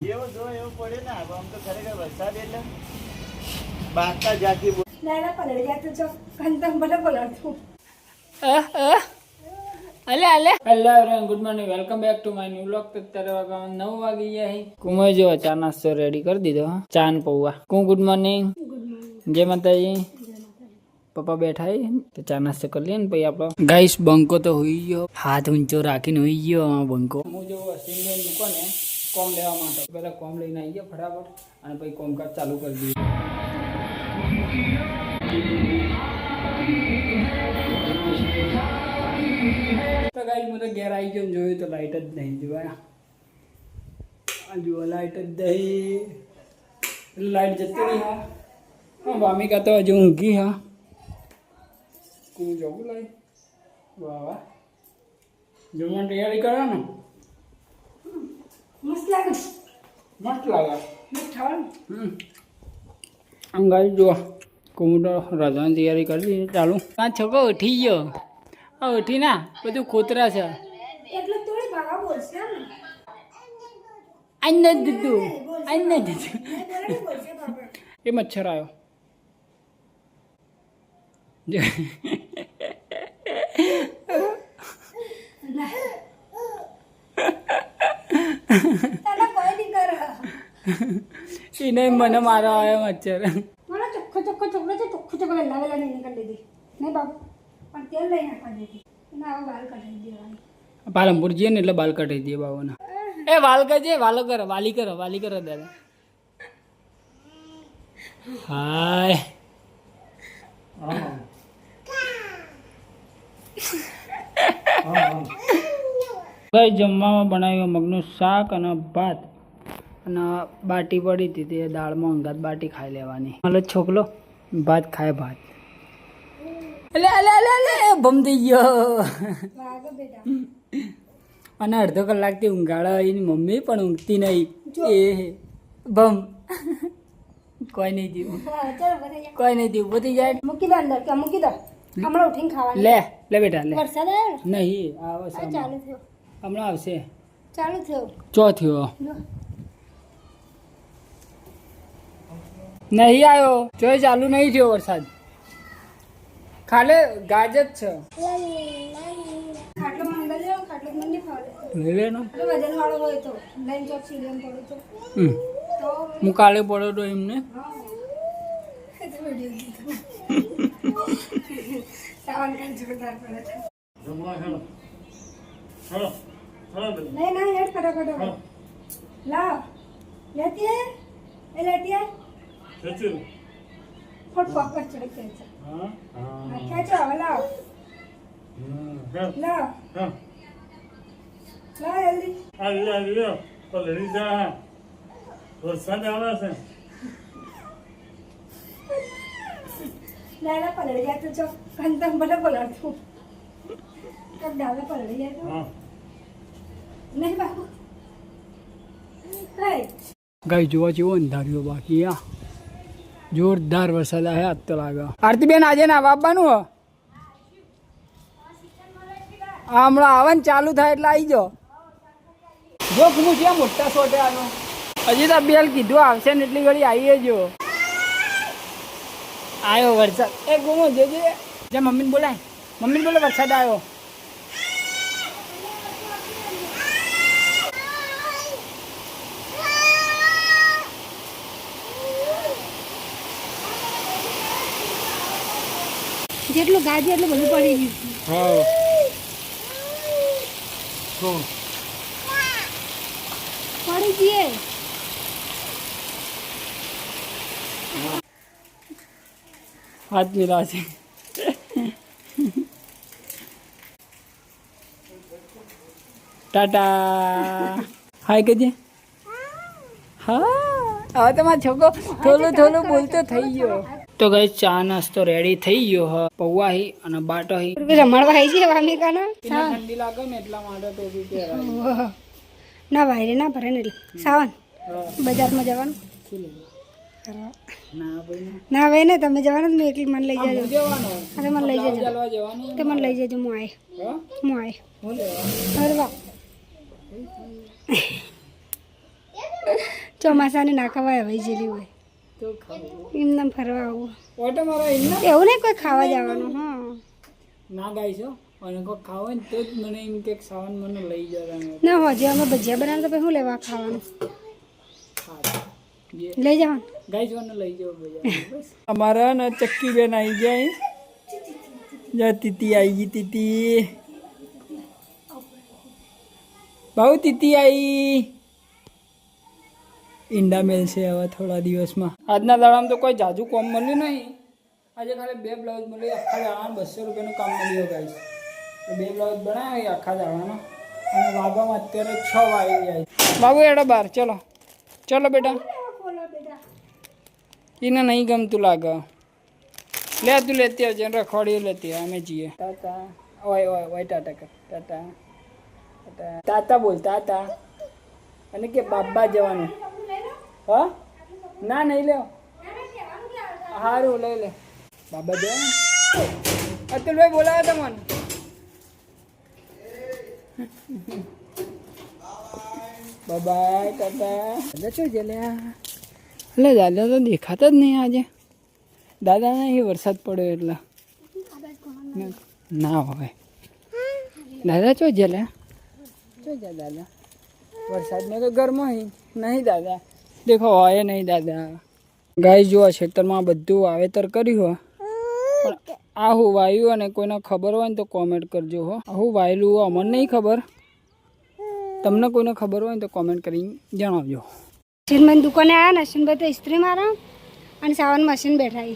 એવો જો એવું પડે ને આમ તો ખરેખર વરસાદ એટલે બાકા જાતી નાના પલળી જાતું છો કંતમ ભલે પલળતું hello everyone good morning welcome back to my new vlog. અત્યારે વાગવામાં 9 વાગી ગયા છે. કુમાર જો ચા નાસ્તો રેડી કરી દીધો. ચા ને પૌવા. Good morning. જય માતાજી. પપ્પા બેઠા છે તો ચા નાસ્તો કરી લઈએ ને પછી આપણો ગાઈસ બંકો તો હોઈ ગયો, હાથ ઊંચો રાખીને હોઈ ગયો બંકો. હું જો સિંગલ દુકાને કોમ લેવા માટે પહેલા કોમ લઈને આવી ગયો ફટાફટ અને પછી કોમકાજ ચાલુ કરી દીધું. તો ગાઈસ હું તો ઘેર આવી ગયો, જોયું તો લાઈટ જ નહીં જોયા. જુઓ લાઈટ જ નહીં, લાઈટ જતી રહી. હા વામિકા તો હજુ ઊંઘી. હા હું જવું લાઈટ. વાહ વાહ, જમવાની તૈયારી કરો ને. મસ્ત લાગે મસ્ત લાગે. મીઠા આમ ગાઈસ જુઓ કુમુટો રાધવાની તૈયારી કરી દીધી ચાલુ. આ છોકરો ઉઠી ગયો. હા ઉઠી ના બધું ખોતરા છે. એટલે થોડી ભાગા બોલશે ને આઈ નથી દીધું, આઈ નથી દીધું. બોલે બોલશે બાપા. એ મચ્છર આવ્યો. તને કોઈ નહીં કરે. એને મને મારો આવ્યો મચ્છર. મને ચોખ્ખો ચોખ્ખો ચોકલો છે, ચોખ્ખો ચોખ્ખો વેલા વેલા નહીં નીકળી દીધી નહીં બાપુ, પણ તેલ લઈ નાખવા દીધી એને આવા વાલ કઢાઈ દેવાની. પાલનપુર જઈએ ને એટલે બાલ કટાઈ દઈએ બાબાના. એ વાલ કરજે, વાલો કરો, વાલી કરો, વાલી કરો દાદા. હાય ભાઈ જમવામાં બનાવ્યું મગનું શાક અને ભાત અને બાટી પડી હતી તે દાળમાં અંગાત બાટી ખાઈ લેવાની. એટલે છોકલો ભાત ખાય ભાત. એટલે અલે અલે અલે ભમ થઈ ગયો. વાગો બેટા. અને અડધો કલાકથી ઊંઘાડા એની મમ્મી પણ ઊંઘતી નહીં. એ ભમ કોઈ નહીં થયું, હા ચાલો બધા જા. કોઈ નહીં થયું. બધી જાય મૂકી દો અંદર કે મૂકી દો, હમણાં ઉઠીને ખાવાની. લે લે બેટા લે. વરસાદ આવ્યો ને? નહીં આવે છે આ ચાલુ થયો, હમણાં આવશે. ચાલુ થયો ચો થયો જો. નહીં આવ્યો, જો ચાલુ નહીં થયો વરસાદ. ખાલે ગાજ જ છે. ખાટલો મંગલ લેવો, ખાટલો મંદી ફાવે. લઈ લેનો. એટલે વજન વાળો હોય તો લઈને ચોક સીધો પડો તો હું કાલે પડ્યો તો એમને. હા એ તો વિડીયો દીધો. સાવન કાંઈ જોરદાર પડે છે. નહીં ના હેડ ફટાફટ લાવ લેતી હે એ લેતી હે ફટ પકડ ચડી ખેંચો. હા ખેંચો હવે લાવ લાવ લાવ જલ્દી. વરસાદ આવે છે. નાના પલળી જાતું છો કંતમ ભલે પલળતું કબ ડાલે પલળી જાતું નહીં બાપુ. કઈ ગાય જોવા જેવો અંધાર્યો બાકી. આ જોરદાર વરસાદ આવે આજ તો લાગે. આરતીબેન આજે ના આવવાનું હો. હમણાં આવવાનું ચાલુ થાય એટલે આવી જાઓ. જો હું ત્યાં મોટા શોટે આનો હજી તો બેલ કીધું આવશે ને એટલી ઘડી આવીએ જો. આવ્યો વરસાદ. એ ગુમો જોજે જે મમ્મીને બોલાય, મમ્મીને બોલે વરસાદ આવ્યો. જેટલું ગાજે એટલું બધું પડી ગયું. હા પડી ગયે હાથ મિલા છે. ટાટા હાય કહેજે. હા હવે તમારો છોકરો થોડું થોડું બોલતો થઈ ગયો. તો ગઈ ચા નાસ્તો રેડી થઈ ગયો. હ પૌવા હી અને બાટો હી. રમણવા આવી છે વામિકાનો. ઠંડી લાગે ને એટલા માટે તો બી પહેરાય. ના વાયરે ના ભરે ને એટલે સાવન બજારમાં જવાનું ના ભાઈ ને તમે જવાનું મેં એકલી મને લઈ જજો. અરે મને લઈ જજો, તે મને લઈ જજો. હું આય અરે વાહ ચોમાસાને ના ખવાય હવે જેલી હોય તો ખાવું એમને ફરવા આવું ઓટો મારો એમના એવું નહીં કોઈ ખાવા જવાનું હા ના ગાય છો અને કોઈ ખાવ ને તો જ મને એમ કે સાવન મને લઈ જવાનું ના હોજે અમે ભજીયા બનાવે તો પછી શું લેવા ખાવાનું લઈ જવાનું ગાય જોને લઈ જાવ બસ અમારા ને ચક્કી બેન આવી જાય જા તીતી આવી ગઈ તીતી બહુ તીતી આવી ઈંડા મેલશે હવે થોડા દિવસમાં આજના દાડામાં તો કોઈ જાજુ કોમ મળ્યું નહીં આજે ખાલી 2 બ્લાઉઝ મળી આખા દાડામાં 200 રૂપિયાનું કામ મળ્યું ગાઈસ તો 2 બ્લાઉઝ બનાવી આખા દાડામાં અને વાગવામાં અત્યારે 6 વાગી જાય બાબુ એડો બાર ચલો ચલો બેટા એને નહીં ગમતું લાગે લે તું લેતી આવજે રખોડી લેતી અમે જઈએ તાતા ઓય ઓય ઓય ટાટા કર ટાટા ટાટા તાતા બોલ તાતા અને કે બાબા જવાનું હા ના નહીં લે સારું લઈ લે બાબા જવાનું અતુલભાઈ બોલાવે તમને બાય ટાટા દાદા શું છે એટલે દાદા તો દેખાતા જ નહીં આજે દાદા નહીં વરસાદ પડ્યો એટલે ના હોય દાદા ચો જલે ચો જા દાદા વરસાદ ને તો ઘરમાં નહીં દાદા દેખો હોય નહીં દાદા ગાય જો ખેતરમાં બધું વાવેતર કર્યું હોય પણ આ હું વાયુ અને કોઈને ખબર હોય ને તો કોમેન્ટ કરજો હો આવું વાયેલું અમને નહીં ખબર તમને કોઈને ખબર હોય ને તો કોમેન્ટ કરીને જણાવજો અશ્વિનભાઈ દુકાને આવ્યા ને અશ્વિનભાઈ તો ઇસ્ત્રી મારા અને સાવન મશીન બેઠા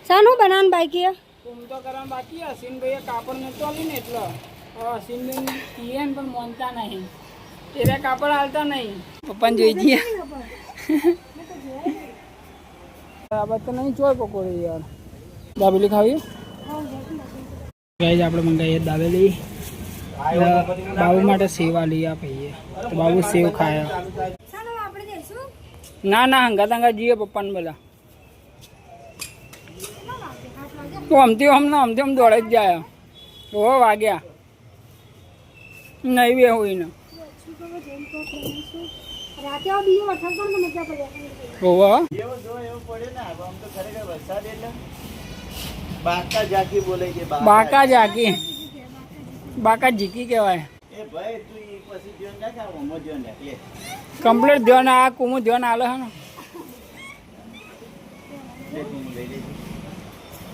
શાનું બનાવવાનું બાકી કુમ તો કરવાનું બાકી અશ્વિનભાઈએ કાપડ નતો આલી ને એટલે અશ્વિનભાઈ પીએ ને પણ માનતા નહીં એરા કાપડ હાલતા નહીં પપ્પાને જોઈ જઈએ આ બાદ તો નહીં ચોય પકોડી યાર દાબેલી ખાવી ગાઈસ આપણે મંગાવીએ દાબેલી બાબુ માટે સેવા લઈ આપીએ તો બાબુ સેવ ખાયા ના ના હંગા તંગા જઈએ પપ્પાને બધા તો આમથી આમ દોડે જ જાય ઓ વાગ્યા નહીં બે હોય ને બાકા જાકી બાકા જીકી કહેવાય કમ્પ્લીટ ધ્યાન આ કુમું ધ્યાન આલે હે ને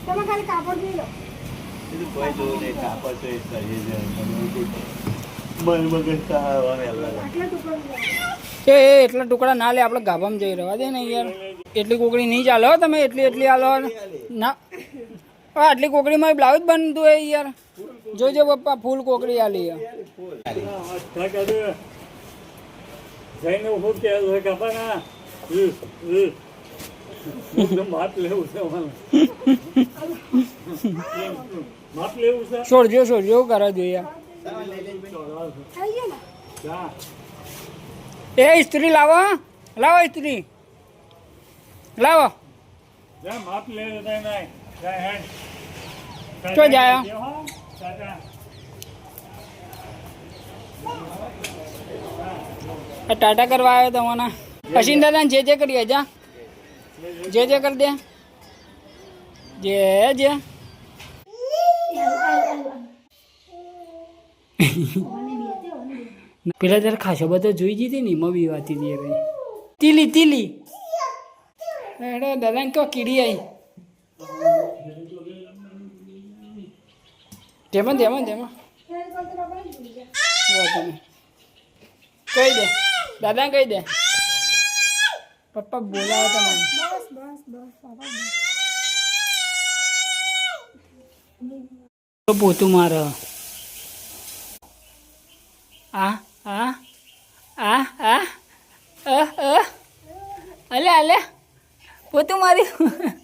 તમે ખાલી કાપડ જોઈ લો એટલા ટુકડા ના લે આપણે ગાભામાં જઈ રહેવા દે ને યાર એટલી કોકડી નહીં ચાલે હો તમે એટલી આલો ના આટલી કોકડીમાં બ્લાઉઝ બનતું હોય યાર જોજો પપ્પા ફૂલ કોકડી આલી છોડજો એવું કરવા જોઈએ એ ઇસ્ત્રી લાવો લાવો ઇસ્ત્રી લાવો શું જાય ટાટા કરવા આવ્યો તમને અશ્વિન દાદા જે કરીએ જા જે કરી દે જે પેલા ત્યારે ખાસો બધો જોઈ જીધી ને એમાં બી વાતી હતી ભાઈ તીલી દાદા કહો કીડી આવી તેમાં કહી દે દાદા કહી દે પપ્પા બોલાવો તમને પોતું મારે અલે પોતું માર્યું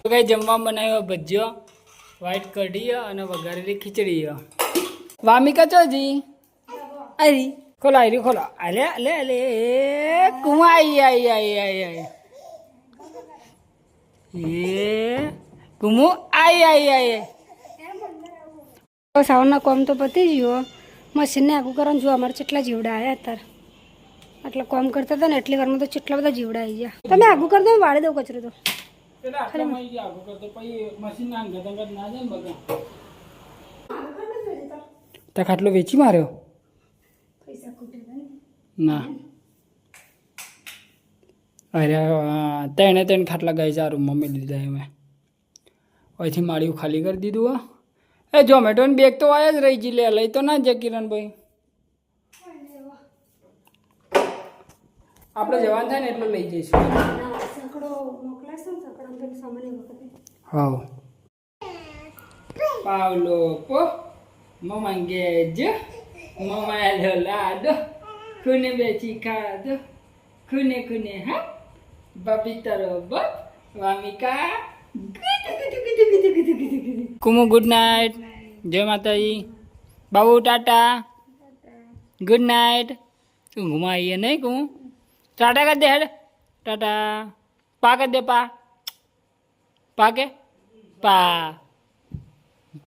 કઈ જમવા બનાવ્યો ભજીયો વ્હાઈટ કઢી અને વઘારેલી ખીચડી વામિકા ચોજી અરી ખોલો આયરી ખોલો અલે અલે અલે કુમા આઈ એ કુમુ આઈ સાવનના કોમ તો પતી ગયો મશીનને આગું કરવાનું જો અમારે કેટલા જીવડા આવ્યા અત્યારે એટલે કોમ કરતા હતા ને એટલી વારમાં તો કેટલા બધા જીવડા આવી ગયા તમે આગું કરી દો વાળી દઉં કચરો તો તો ખાટલો વેચી માર્યો ના અરે ત્રણે ખાટલા ગઈ સારું મમ્મી લીધા એમ અહીંથી માળીયું ખાલી કરી દીધું એ ઝોમેટોની બેગ તો આયા જ રહી જી લે લઈ તો ના જ કિરણભાઈ આપણે જવાનું થાય ને એટલો લઈ જઈશું હા પાવલો પો મમ્મા ગેજ મમ્મા લો લાડો ખૂને બેચી ખાધો ખૂને ખૂને હા બાપી તારો બાપ વામિકા કુમુ ગુડ નાઇટ જય માતાજી બાબુ ટાટા ગુડ નાઇટ તું ઘુમાઈએ નહીં કુમુ ટાટા કર દે હેડ ટાટા પા કર દે પા કે પા